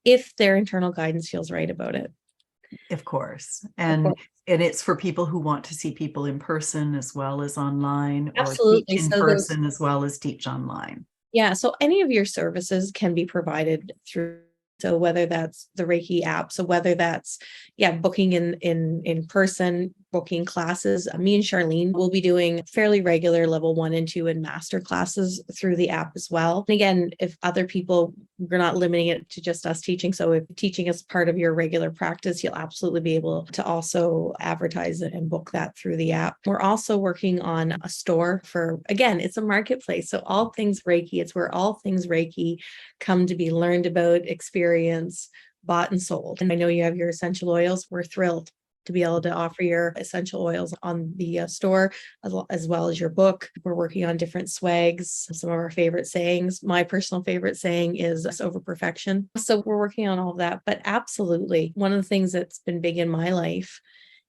if their internal guidance feels right about it. Of course. Of And course. it's for people who want to see people in person as well as online, or teach Absolutely. in So those, person as well as teach online. yeah, so any of your services can be provided through. So whether that's the Reiki app, so whether that's, yeah, booking in person, booking classes. Me and Charlene will be doing fairly regular level 1 and 2 and master classes through the app as well. And again, if other people, we're not limiting it to just us teaching. So if teaching is part of your regular practice, you'll absolutely be able to also advertise it and book that through the app. We're also working on a store for, again, it's a marketplace. So all things Reiki, it's where all things Reiki come to be learned about, experienced, bought and sold. And I know you have your essential oils. We're thrilled to be able to offer your essential oils on the store, as well as your book. We're working on different swags, some of our favorite sayings. My personal favorite saying is over perfection. So we're working on all of that. But absolutely, one of the things that's been big in my life,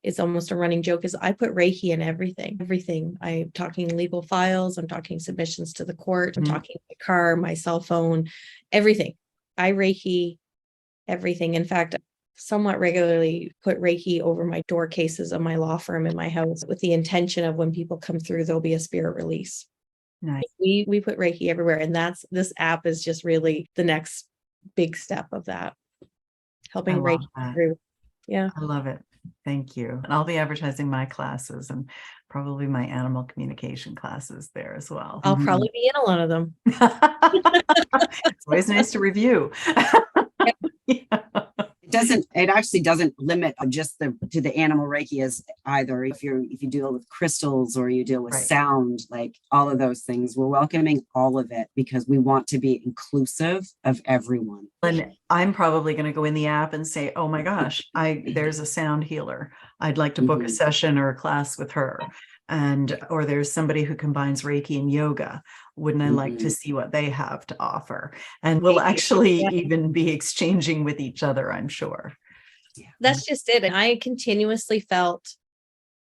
it's almost a running joke, is I put Reiki in everything. I'm talking legal files, I'm talking submissions to the court, I'm talking my car, my cell phone, everything. I Reiki everything. In fact, somewhat regularly put Reiki over my door cases of my law firm in my house with the intention of when people come through, there'll be a spirit release. Nice. We put Reiki everywhere. And this app is just really the next big step of that. Helping Reiki through. Yeah. I love it. Thank you. And I'll be advertising my classes and probably my animal communication classes there as well. I'll probably be in a lot of them. It's always nice to review. Yeah. It actually doesn't limit just to the animal Reiki as either. If you deal with crystals or you deal with sound, like all of those things, we're welcoming all of it because we want to be inclusive of everyone. And I'm probably going to go in the app and say, oh my gosh, there's a sound healer. I'd like to book a session or a class with her. Or there's somebody who combines Reiki and yoga. Wouldn't I like to see what they have to offer? And we'll actually even be exchanging with each other, I'm sure. That's just it. And I continuously felt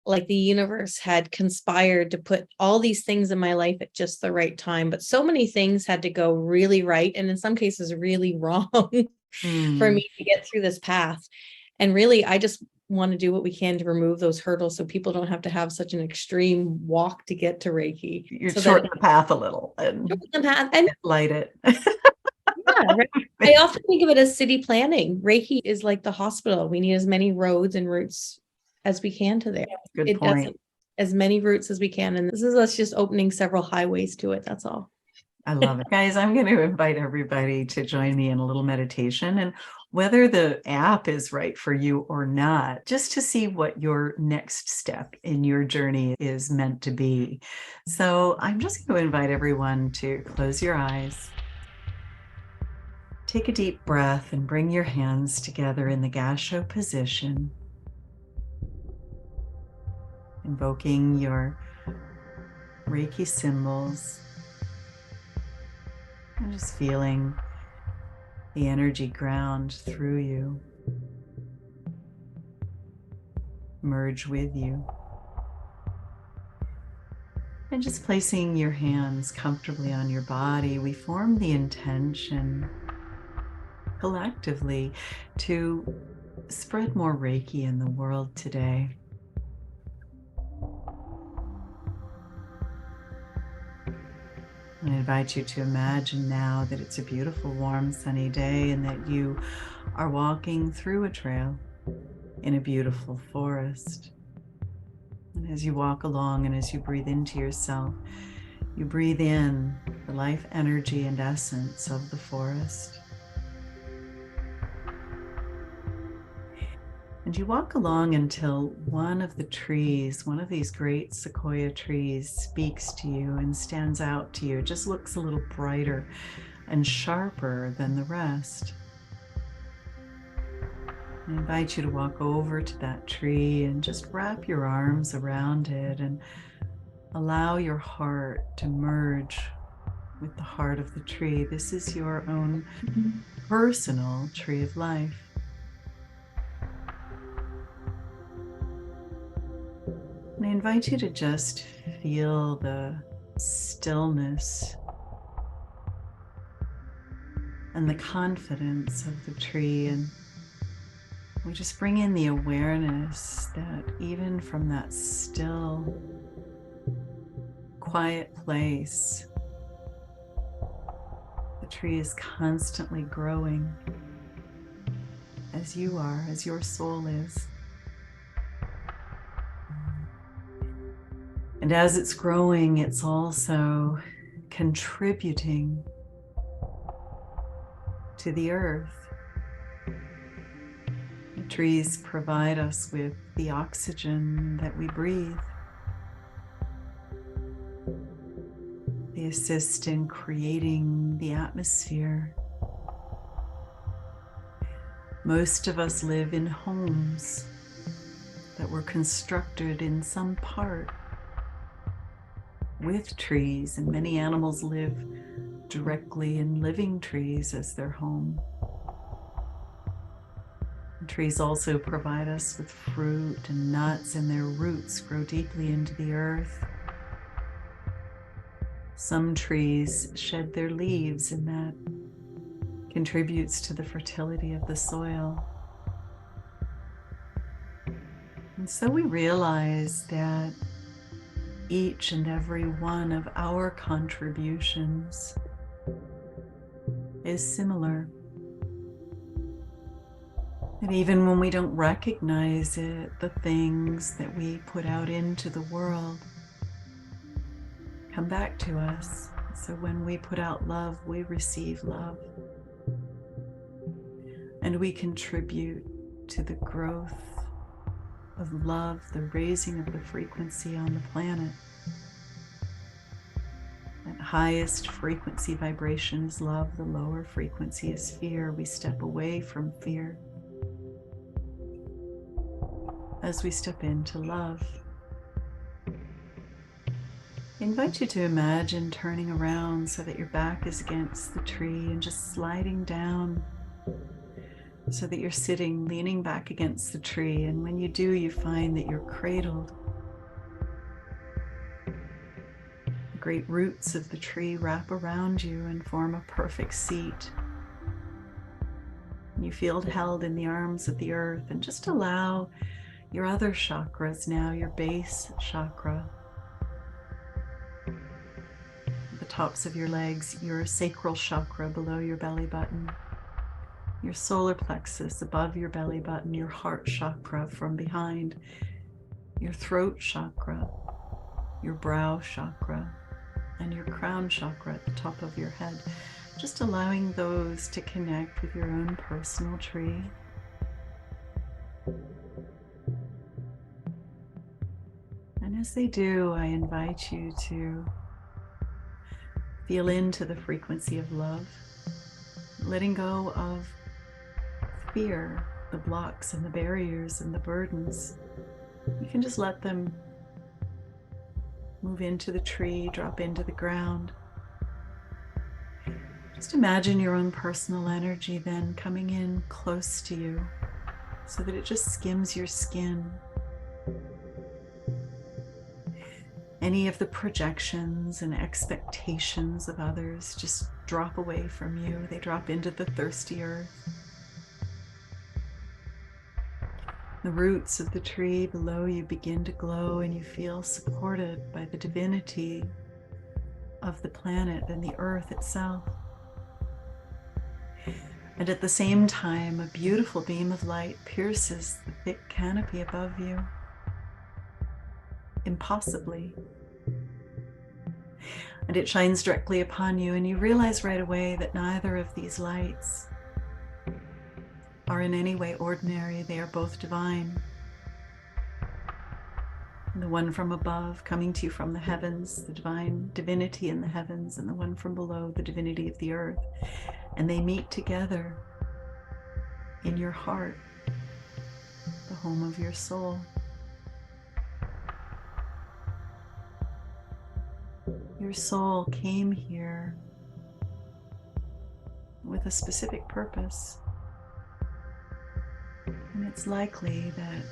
like the universe had conspired to put all these things in my life at just the right time. But so many things had to go really right, and in some cases really wrong for me to get through this path. And really, I just want to do what we can to remove those hurdles so people don't have to have such an extreme walk to get to Reiki. You shorten the path a little and light it. Yeah, right. I often think of it as city planning. Reiki is like the hospital. We need as many roads and routes as we can to there. Good point. As many routes as we can. And this is us just opening several highways to it. That's all. I love it. Guys, I'm going to invite everybody to join me in a little meditation, and whether the app is right for you or not, just to see what your next step in your journey is meant to be. So I'm just going to invite everyone to close your eyes. Take a deep breath and bring your hands together in the Gassho position, invoking your Reiki symbols. And just feeling the energy ground through you, merge with you. And just placing your hands comfortably on your body, we form the intention collectively to spread more Reiki in the world today. I invite you to imagine now that it's a beautiful, warm, sunny day and that you are walking through a trail in a beautiful forest. And as you walk along and as you breathe into yourself, you breathe in the life energy and essence of the forest. And you walk along until one of the trees, one of these great sequoia trees, speaks to you and stands out to you. It just looks a little brighter and sharper than the rest. I invite you to walk over to that tree and just wrap your arms around it and allow your heart to merge with the heart of the tree. This is your own personal tree of life. And I invite you to just feel the stillness and the confidence of the tree. And we just bring in the awareness that even from that still, quiet place, the tree is constantly growing as you are, as your soul is. And as it's growing, it's also contributing to the earth. The trees provide us with the oxygen that we breathe. They assist in creating the atmosphere. Most of us live in homes that were constructed in some part with trees, and many animals live directly in living trees as their home. And trees also provide us with fruit and nuts, and their roots grow deeply into the earth. Some trees shed their leaves, and that contributes to the fertility of the soil. And so we realize that each and every one of our contributions is similar. And even when we don't recognize it, the things that we put out into the world come back to us. So when we put out love, we receive love. And we contribute to the growth of love, the raising of the frequency on the planet. That highest frequency vibration is love, the lower frequency is fear. We step away from fear as we step into love. I invite you to imagine turning around so that your back is against the tree and just sliding down so that you're sitting, leaning back against the tree. And when you do, you find that you're cradled. The great roots of the tree wrap around you and form a perfect seat. You feel held in the arms of the earth, and just allow your other chakras now, your base chakra, the tops of your legs, your sacral chakra below your belly button, your solar plexus above your belly button, your heart chakra from behind, your throat chakra, your brow chakra, and your crown chakra at the top of your head. Just allowing those to connect with your own personal tree. And as they do, I invite you to feel into the frequency of love, letting go of fear, the blocks and the barriers and the burdens. You can just let them move into the tree, drop into the ground. Just imagine your own personal energy then coming in close to you so that it just skims your skin. Any of the projections and expectations of others just drop away from you. They drop into the thirsty earth. The roots of the tree below you begin to glow, and you feel supported by the divinity of the planet and the earth itself. And at the same time, a beautiful beam of light pierces the thick canopy above you, impossibly. And it shines directly upon you, and you realize right away that neither of these lights are in any way ordinary. They are both divine. And the one from above coming to you from the heavens, the divine divinity in the heavens, and the one from below, the divinity of the earth. And they meet together in your heart, the home of your soul. Your soul came here with a specific purpose. And it's likely that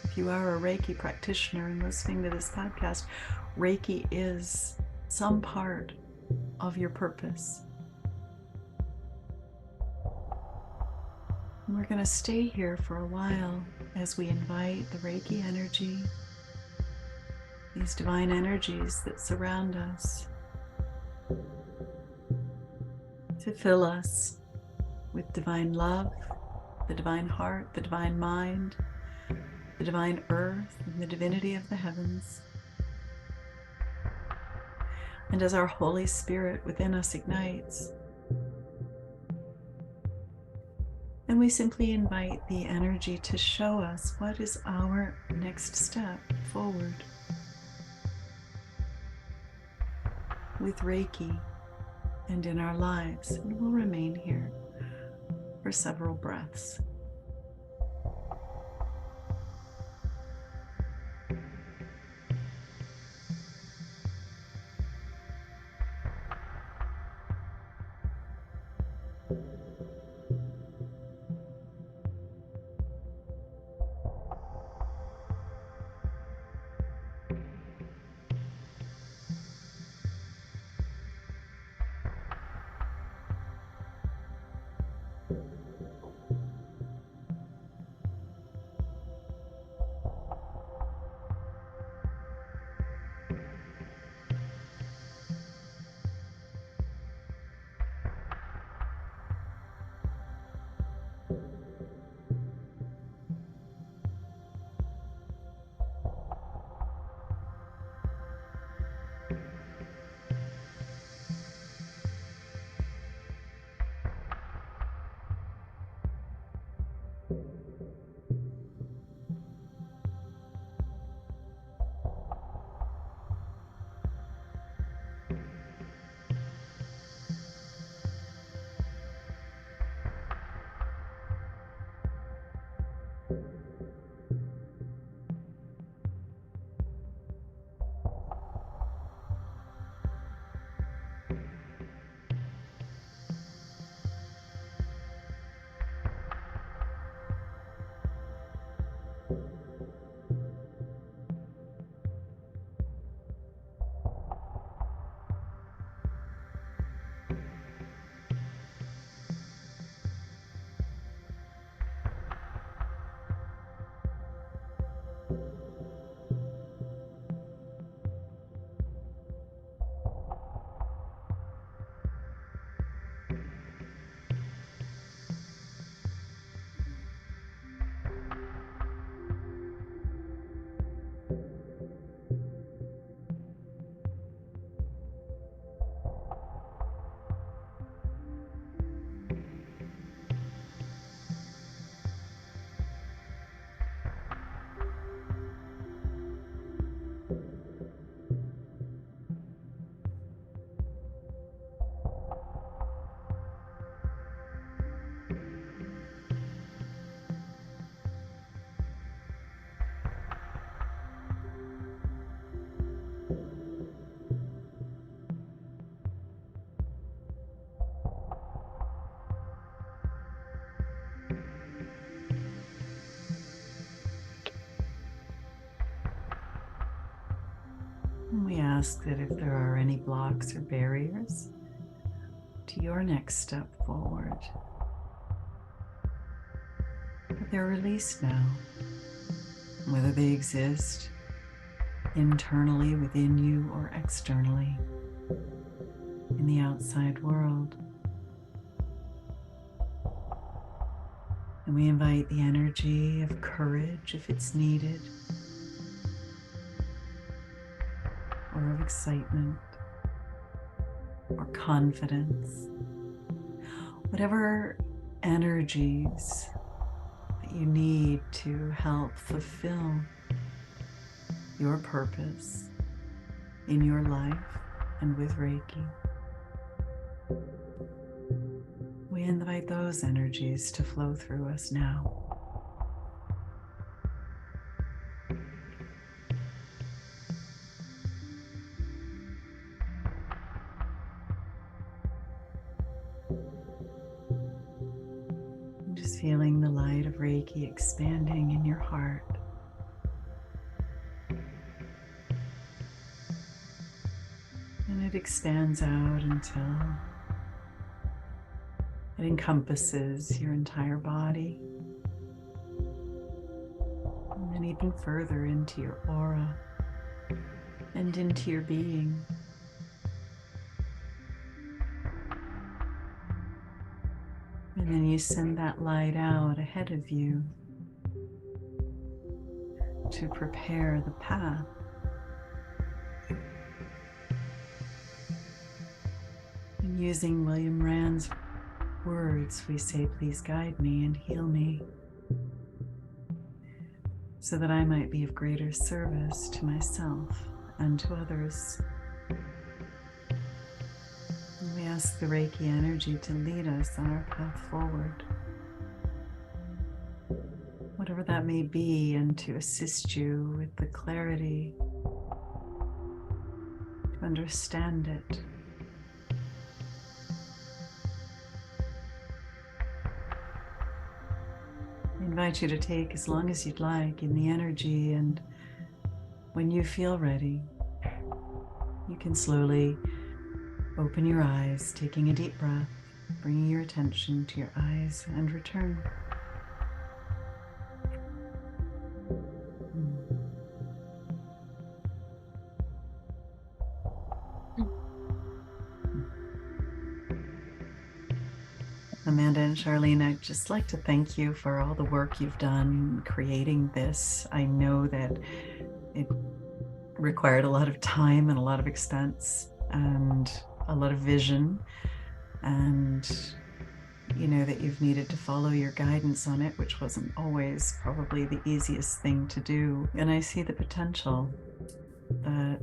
if you are a Reiki practitioner and listening to this podcast, Reiki is some part of your purpose. And we're going to stay here for a while as we invite the Reiki energy, these divine energies that surround us, to fill us with divine love, the divine heart, the divine mind, the divine earth, and the divinity of the heavens. And as our Holy Spirit within us ignites, and we simply invite the energy to show us what is our next step forward with Reiki and in our lives. And we'll remain here for several breaths. And we ask that if there are any blocks or barriers to your next step forward, that they're released now, whether they exist internally within you or externally in the outside world. And we invite the energy of courage if it's needed, or of excitement, or confidence. Whatever energies that you need to help fulfill your purpose in your life and with Reiki. We invite those energies to flow through us now. Just feeling the light of Reiki expanding in your heart. And it expands out until it encompasses your entire body. And then even further into your aura and into your being. And then you send that light out ahead of you to prepare the path. And using William Rand's words, we say, please guide me and heal me, so that I might be of greater service to myself and to others. And we ask the Reiki energy to lead us on our path forward, whatever that may be, and to assist you with the clarity to understand it. I invite you to take as long as you'd like in the energy, and when you feel ready, you can slowly open your eyes, taking a deep breath, bringing your attention to your eyes, and return. Amanda and Charlene, I'd just like to thank you for all the work you've done creating this. I know that it required a lot of time and a lot of expense and a lot of vision, and you know that you've needed to follow your guidance on it, which wasn't always probably the easiest thing to do. And I see the potential that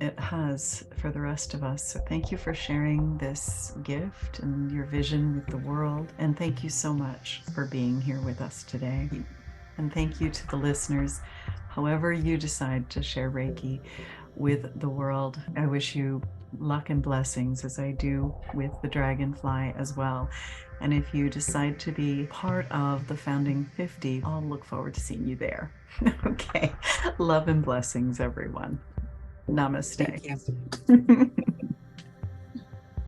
it has for the rest of us. So thank you for sharing this gift and your vision with the world. And thank you so much for being here with us today. And thank you to the listeners. However you decide to share Reiki with the world, I wish you luck and blessings, as I do with the Dragonfly as well. And if you decide to be part of the Founding 50, I'll look forward to seeing you there. Okay. Love and blessings, everyone. Namaste. Thank you.